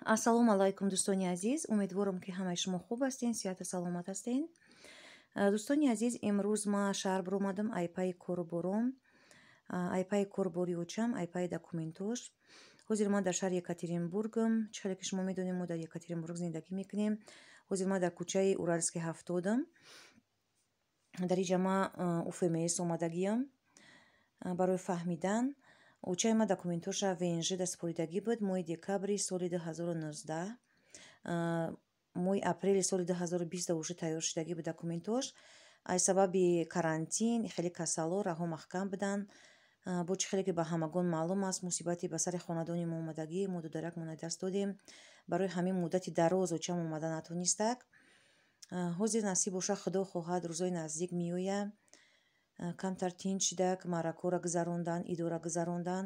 Ассалому алайкум, дӯстони азиз. Умедворам ки ҳамаи шумо хуб ҳастен, сиҳату саломат ҳастен. Дӯстони азиз, имрӯз ма шаҳр биромадам айпаи коруборум, айпаи корубориочам, айпаи документош. ҳозир ма дар шаҳри Екатеринбургам. Чӣ хеле ки шумо медонем, мо дар Екатеринбург зиндагӣ мекунем. ҳозир ма дар кӯчаи Уральски 70-ам. Дар инҷа ма УФМС омадагиам барои фаҳмидан. Учаи ма документоша ВНЖ дастсупоридагӣ буд моҳи декабри соли 2019. моҳи апрели соли 2020 уже тайёр шудагӣ буд документош. аз сабаби карантин хеле касало раҳо маҳкам буданд. бо чӣ хеле ки ба ҳамагон маълум аст, мусибати ба сари хонадони мо омадагӣ, мо дударак мона даст додем. барои ҳамин муддати дароз очам омада натонистак. ҳозир насиб боша, худо хоҳад, рӯзои наздик меояд. камтар тинч шудак, маъракаҳоро гузарондан, идора гузарондан.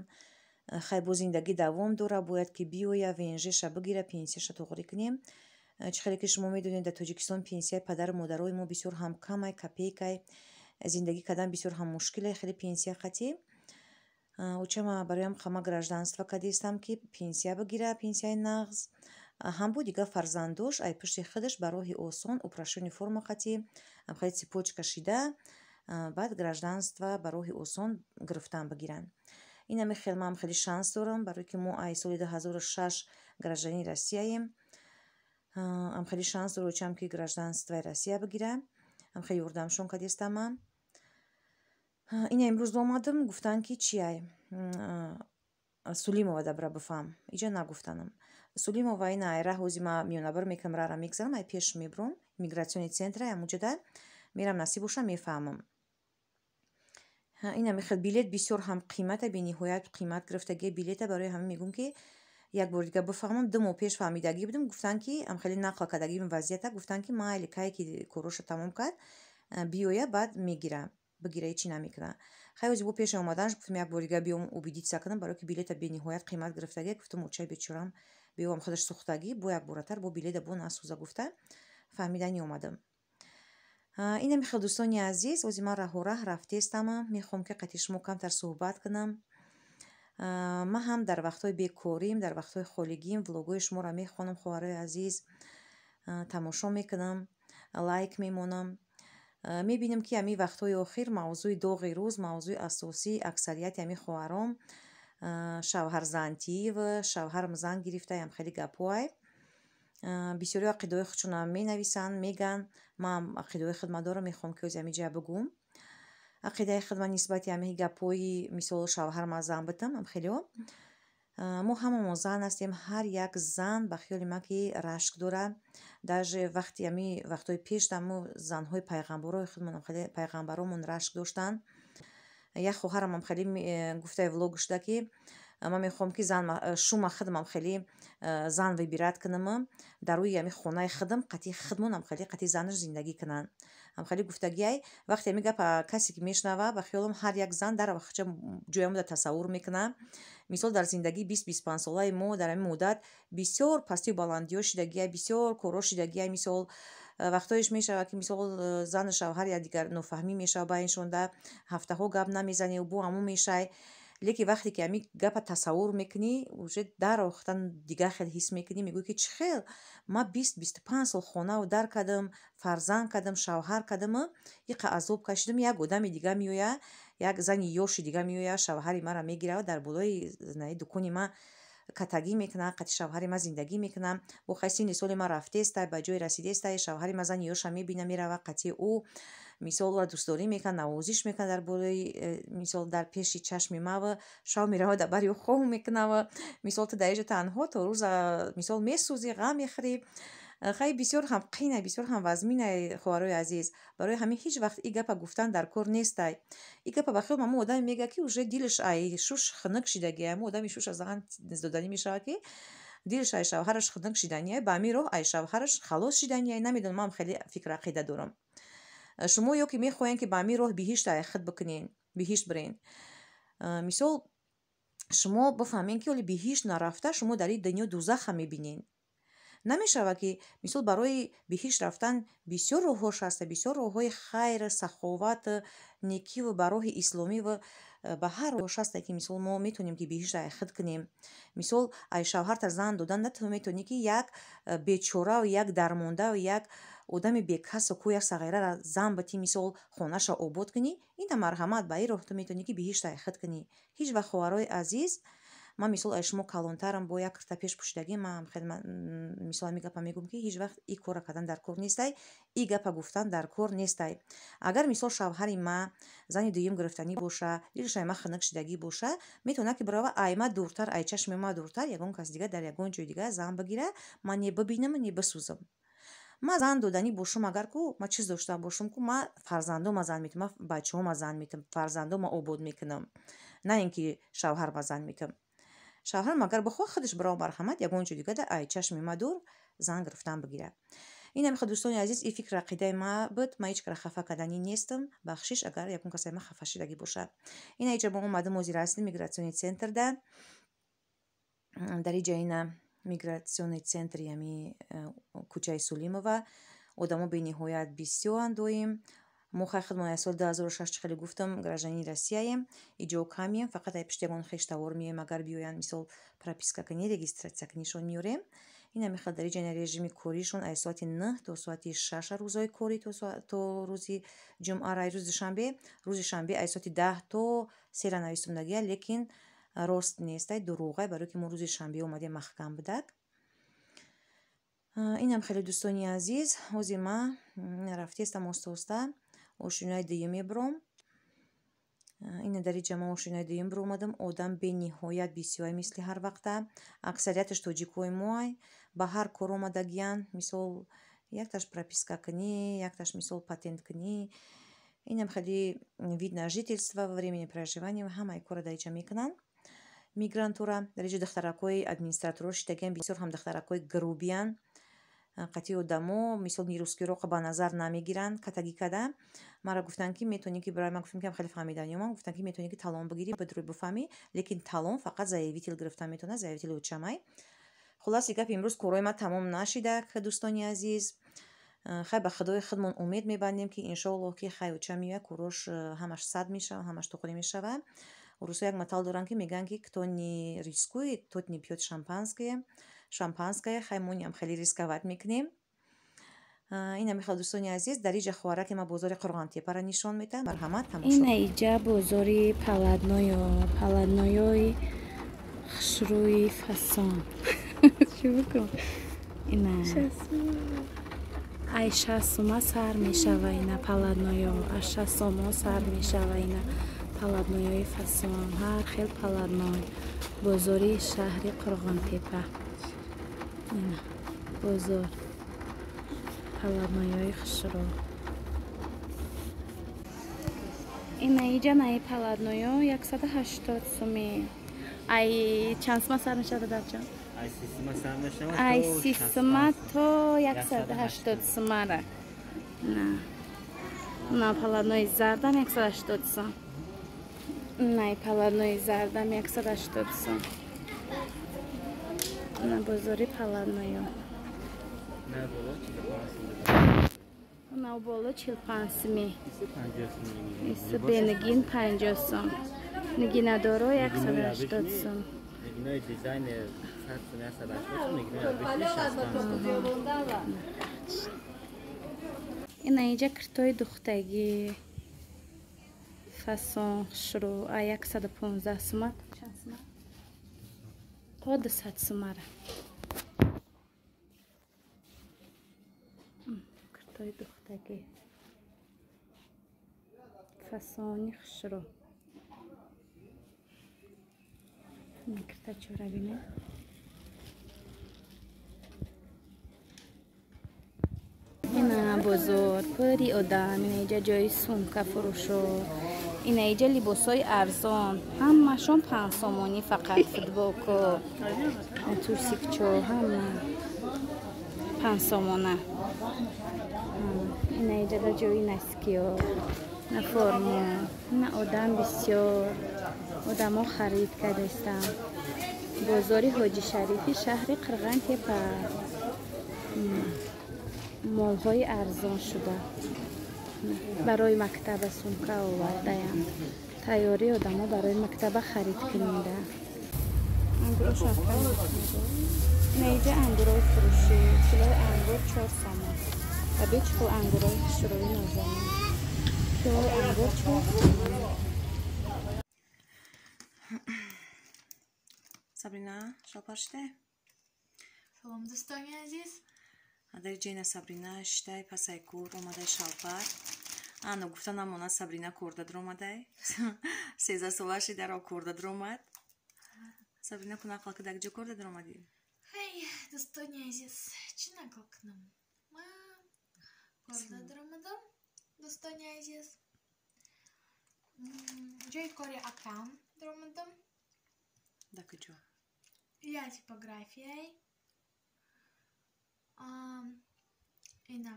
хай бо зиндагӣ давом дора, бояд ки биёя ВНЖша бигира, пенсияша тоғрӣ кунем. чӣ хеле ки шумо медонед, дар Тоҷикистон пенсияи падару модарои мо бисёр ҳам камай, копейкай, зиндагӣ кардан бисёр ҳам мушкилай, хеле пенсия қатӣ. учама бароям хама гражданство кадистам ки пенсия бигира, пенсияи нағз. ҳам бо дигар фарзандош ай пушти худаш ба роҳи осон упрашони форма қатӣ, хеле цепочка шида, баъд гражданство ба роҳи осон гирифтан бигиранд. инами хел ман хеле шанс дорам, барое ки мо ай соли 2006 граждании Россияем. ам хеле шанс доручам ки гражданствои Россия бигирам. ам хеле ёрдамшон кадистам ман. ина имрӯз омадам гуфтан ки чиай Сулимова дабра бифам. Иҷа нагуфтанам. Сулимова ина айра ҳози ма миёнабар мекам рара мегзарам, ай пеш мебром мигратсиони центра амуҷада мерам насиб боша мефаҳмам. ина мехел билет бисёр ҳам қимата, бениҳоят қимат гирифтагии билета, барои ҳамин мегум ки як бор дига бифаҳмам. 2 моҳ пеш фаҳмидагӣ будам, гуфтан ки ам хеле нақл кардагӣ вазъията, гуфтан ки майли кае ки короша тамом кард биёя, баъд мегира, бигира, ҳечи намекуна. хай ҳози бо пеш омаданаш гуфтам як бор дига биём убедитсия кунам, барое ки билета бениҳоят қимат гирифтагӣ. гуфтам очаи бечорам биём худаш сӯхтагӣ, бо як боратар бо билета бо насӯза, гуфта фаҳмидани омадам. ина мехел дӯстони азиз, ҳозир ман раҳораҳ рафтестам, мехоҳам ки қати шумо камтар суҳбат кунам. ман ҳам дар вақтҳои бекорим, дар вақтҳои холигим влогҳои шуморо мехонам, хоҳарои азиз, тамошо мекунам, лайк мемонам. мебинем ки ҳамин вақтҳои охир мавзӯи доғи рӯз, мавзӯи асосӣ аксарияти ҳамин хоҳаром шавҳарзантӣ ва шавҳарам зан гирифта ям хеле гапҳоай. бисёриҳо ақидаҳои худшонам менависанд, меган. ман ақидаҳои худма дорам, мехоҳам ки ҳози ҳаминҷа бигӯм. ақидаи худма нисбати ҳамин гапҳои мисол шавҳарама зан битам ам хелеҳо. мо ҳамамон зан ҳастем, ҳар як зан ба хиёли ман ки рашк дорад. даже вақти ҳамин вақтҳои пеш дамо занҳои пайғамбарои худмон хеле пайғамбаромон рашк доштанд. як хоҳарам хеле гуфтаи влог шуда ки ман мехоҳам ки шума худмам хеле зан вибират кунам, дар рӯи ҳамин хонаи худам қатъи худмонам хеле қатъи занаш зиндагӣ кунанд. ам хеле гуфтагиай вақте ҳамин гапа касе ки мешнава, ба хиёлам ҳар як зан дар вақтча ҷоям буда тасаввур мекунад. мисол дар зиндагии 20-25 солаи мо дар ҳамин муддат бисёр пастию баландиҳо шидагиай, бисёр корҳо шидагиай. мисол вақтҳоеш мешавад ки мисол зану шавҳар якдигар нофаҳмӣ мешавад байнашон, ҳафтаҳо гап намезанӣ, бо ҳамун мешай. лекин вақте ки ҳамин гапа тасаввур мекунӣ, уже дарохтан дигар хел ҳис мекунӣ, мегӯӣ ки чӣ хел ман 20-25 сол хонаву дар кардам, фарзанд кардам, шавҳар кардам, иқа азоб кашидам. як одами дига меояд, як зани ёши дига меояд, шавҳари маро мегирад, дар болои дукони ман катагӣ мекунад, қатъи шавҳари ман зиндагӣ мекунам. бо хай синни соли ман рафтеста, ба ҷое расидеста, шавҳари ман зани ёша мебинам меравад, қатъи ӯ мисол ӯро дӯстдорӣ мекунад, навозиш мекунад дар болои мисол дар пеши чашми ман, шав меравад дар бари ӯ хом мекунад, мисол ту дар инҷа танҳо то рӯза мисол месӯзӣ, ғам мехӯрӣ. хай бисёр ҳам қинай, бисёр ҳам вазминай хоҳарои азиз. барои ҳамин ҳеҷ вақт и гапа гуфтан дар кор нестай. и гапа ба хиёл мамун одаме мегӯяд ки уже дилаш ай шуш хунук шидагӣ, ҳамун одами шуша зан доданӣ мешавад ки дилаш ай шавҳараш хунук шиданияй, ба ҳамин роҳ ай шавҳараш халос шиданияй. намедонам, ман хеле фикр ақида дорам. шумо ё ки мехоҳем ки ба ҳамин роҳ биҳишт ай худ бикунен, биҳишт бирен. мисол шумо бифаҳмед ки оли биҳишт нарафта шумо дар ин дунё дузаха мебинен. намешавад ки мисол барои биҳишт рафтан бисёр роҳҳош ҳаста, бисёр роҳҳои хайр, саховат, некиву ба роҳи исломиву ба ҳар рош ҳасте ки мисол мо метонем ки биҳишт айхид кунем. Мисол ай шавҳартар зан додан нату метонӣ ки як бечорау як дармондау як одами бекасу ку як сағирара зан ба ти мисол хонаша обод кунӣ, ина марҳамат ба ин роҳ ту метонӣ ки биҳишт айхид кунӣ. Ҳеҷ вақт ховарои азиз ман мисол ай шумо калонтарам бо як кирта пеш пушидагӣ ман хеле мисол ами гапа мегӯм ки ҳеҷ вақт и кора кардан дар кор нестай, и гапа гуфтан дар кор нестай. Агар мисол шавҳари ма зани дуюм гирифтанӣ боша, дилшай ма хинак шидагӣ боша, метавонад ки барова ай ма дуртар, ай чашми ма дуртар ягон кас дигар дар ягон ҷои дигар зан бигира, ман не бибинам, не бисӯзам. ма зан доданӣ бошам, агар ку ма чиз дошта бошам ку ма фарзандома зан метам, ма бачаҳома зан метам, фарзандома обод мекунам, на ин ки шавҳарма зан метам. Шавҳарам агар бихоҳ худаш баро марҳамат ягон ҷои дигар ай чашми ма дур зан гирифтан бигира. Ин ҳамихо дӯстони азиз, ин фикр ақидаи ма буд. Ма ҳеҷ кара хафа карданӣ нестам. Бахшиш агар ягон касе ма хафа шидагӣ боша. Ин иҷа мо омадам ҳозир ҳастем мигратсиони центрда. Дар иҷа ина мигратсиони центри ами кӯчаи Сулимова одамо бениҳоят бисёранд доим. мо хай хидмони соли 2006 чӣ хеле гуфтам гражданини Россияем, иҷо камием, фақат ай пишти ягон хештавор миёем, агар биёянд мисол прописка кунӣ, регистратсия кунишон миёрем. ин ҳамихел дар иҷа ина режими коришон ай соати 9 то соати 6 рӯзои кори то рӯзи ҷумъа рай рӯзи шанбе ай соати 10 то 3 навистумдагия, лекин рост нестай, дуруғай, барои ки мо рӯзи шанбе омадем маҳкам будак. Инам хеле дӯстони азиз, ҳозир ма рафтестам оста ошинои дуюм мебуром. ина дар иҷа ма ошинои дуюм буромадам. Одам бениҳоят бисёр мисли ҳар вақта. Аксарияташ тоҷикои моай ба ҳар кор омадагиян. Мисол якташ прописка кунӣ, якташ мисол патент кунӣ. Инам хеле вид на жительство во времени проживания ҳамаи кора дар иҷа мекунанд. Мигрантура дар иҷа духтаракои администратора шидагиян бисёр ҳам духтаракои грубиян. қатъи одамо мисол нирӯскироқро ба назар намегиранд катагӣ када. Мара гуфтанд ки метонӣ ки барои ман гуфтам ки ҳам хеле фаҳмиданиём гуфтанд ки метонӣ ки талон бигирӣ бидруи буфаҳмӣ, лекин талон фақат заявител гирифтан метавонад, заявители учамай. Хулоси гап имрӯз корои ма тамом нашидак дӯстони азиз. хай ба худои худмон умед мебандем ки иншоаллоҳ ки хай уча меояд, корош ҳамаш сад мешавад, ҳамаш тухурӣ мешавад. Русо як матал доранд ки мегӯянд ки кто не рискует, тот не пьет шампанское, хай мо ниам хеле рисковать мекунем. ин ҳамихел дӯстони азиз, дар иҷа хӯараки ма бозори Қурғонтепаро нишон медиҳам. Марҳамат, тамошо. Ин иҷа бозори паладноёи хушрӯи фасон. Чӣ бикун? Ина ай 60 сума сар мешава ина паладноё, ай 60 сума сар мешава ина паладноёи фасон. Ҳар хел паладной. Бозори шаҳри Қурғонтепа. Ина бозор паладноёи хушрӯ. Ина иҷа наи паладноё 180 суми. Ай чанд сума сар мешавад дарҷон? Ай 30 сума то 180 сумара. На паладнои зардам 180 сум. Най паладнои зардам 180 сум. На бозори паладноё. На боло 45 суми. Иса бенигин 50 сум. Нигинадоро 180 сум. Нигинои дизайнер 100 сум 180 сум, нигинои обычный 60 сум. Ина иҷа киртои духтагӣ фасон хушрӯ ай 115 сума. Чанд сума? То 200 сумара. Киртои духтагӣ фасони хушрӯ. Кирта чора бинед. Ина бозор пури одам. Ина иҷа ҷои сумка фурӯшот. Ина иҷа либосои арзон. Ҳамашон 5 сомонӣ фақат. Футболко, турсикчо ҳама 5 сомона. Ина иҷа да ҷои наскиё, на формо. Ина одам бисёр. одамо харид кардастанд. бозори ҳоҷи шарифи шаҳри Қурғонтепа. молҳои арзон шуда барои мактаба сумка овардаям. тайёри одамо барои мактаба харид кунинда. Ангуро шафта мейҷа ангурои фурӯшӣ килои ангур 4 сомон ва бечқил ангурои шӯрои нозанин килои ангур 4 сомон. Сабрина, шалпар шидай? Салом, достони азиз. Адари ҷейна Сабрина шидай пасай кур омадай шалпар. Ано гуфта намона Сабрина курда дромадай. 13 солаши даро курда дромад. Сабрина кунақла кадак ҷо курда дромади? Хей, достони азиз, чӣ нақл кунам? Ма курда дромадам, достони азиз. Ҷои кори акам дромадам. Да куҷо? Я типографияй. Ина.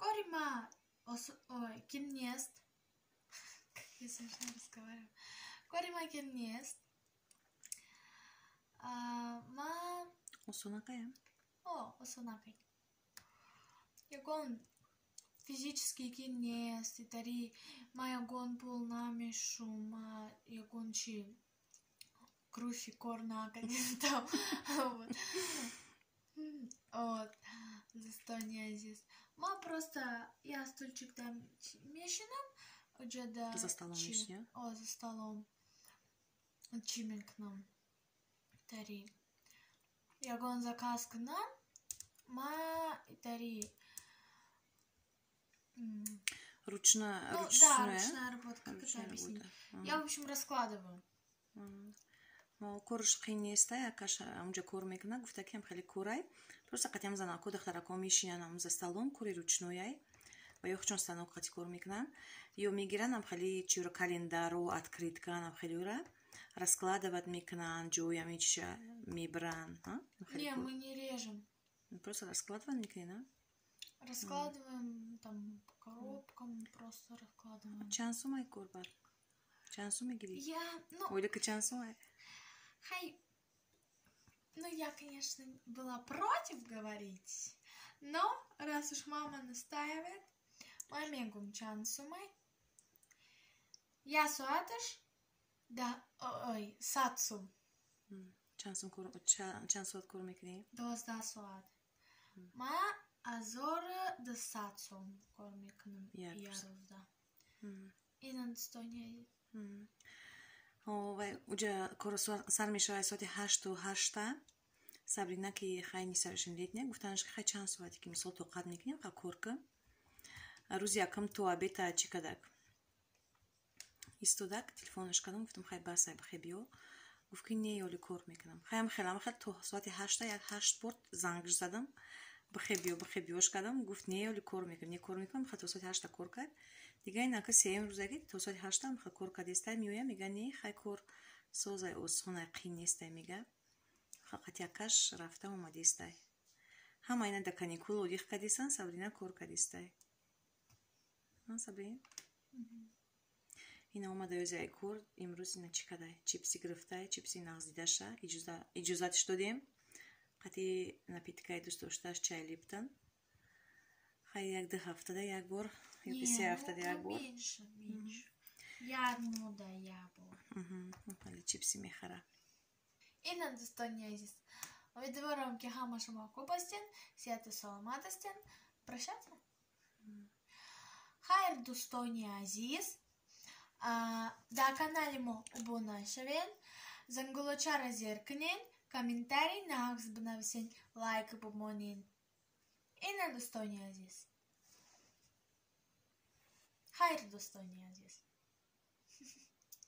Кори ма ким нест. Как я смешно разговариваю. Кори ма ким нест. Ма... Осонакая? Осонакай. Ягон физически ким нест. И тари ма ягон пул намешум. Ягон чи... Круши корна там. Вот. Достони азиз. Ма просто я стульчик там мешинам. Уҷада За столом мешиня? За столом. Чимин кунам. Тари. Ягон заказ кунам. Ма тари. Ручная работа. Как это объяснить? Я, в общем, раскладываю. Корш қин нестай, акаш унҷа кор мекунад, гуфта ки ҳам хеле курай. Просто қатям занако дахтарако мешинанам за столом кори ручнояй ва ё хучон станок қати кор мекунан. Ё мегиранам хеле чиро календару, откритканам хелеура раскладывать мекунан, ҷоям ича мебран. Не, мы не режем. Просто раскладывать мекунем, а? Раскладываем там по коробкам, просто раскладываем. Чанд сумай курбат? Чанд сумай гири? Ойда ка чанд сумай? Хай, я, конечно, была против говорить, но раз уж мама настаивает, мамегум чанд сумай. Я суаташ, да, сатсум. Чанд суат кор мекунӣ? 12 соат. Ма азора да сатсум кор мекунам я рӯзда. Ина достони. уҷа кор сар мешавад соати 8 Сабрина ки хай нисарашин летня гуфтанаш ки хай чанд соати ки мисол тоқат мекунем ха корка рӯзи якам то обеда чӣ кадак истодак телефонаш кардам гуфтам хай басай бахе биё гуфт ки не ёли кор мекунам хаям хелам то соати 8 як 8 бор зангш задам бахе биёш кардам гуфт не ёли кор мекунам ха то соати 8 кор кард дига инака сеюм рӯзаги то соати 8 ха кор кардестай миёям мега не хай кор созай осонай қин нестай мега фақат якаш рафта омадестай ҳама ина да каникул одиқ кадесан Сабрина кор кадестай Сабрин ина омада ёзай кор имрӯз ина чӣ кадай чипси гирифтай чипси нағздидаша иҷозатиш додем қати напиткаи дӯст доштааш чай липтон хай 1-2 ҳафтада як бор ё 3 ҳафтада як бор меньше я бор ҳали чипси мехара. Ина достони азиз, умедворам ки ҳама шумо хуб ҳастен, сеҳату саломат ҳастен. Прощаться? Хайр, достони азиз, дар канали мо обуна шавен, зангулочара зеркнен, комментарий нағз бинависен, лайк бимонен. Ина достони азиз. Хайр, достони азиз.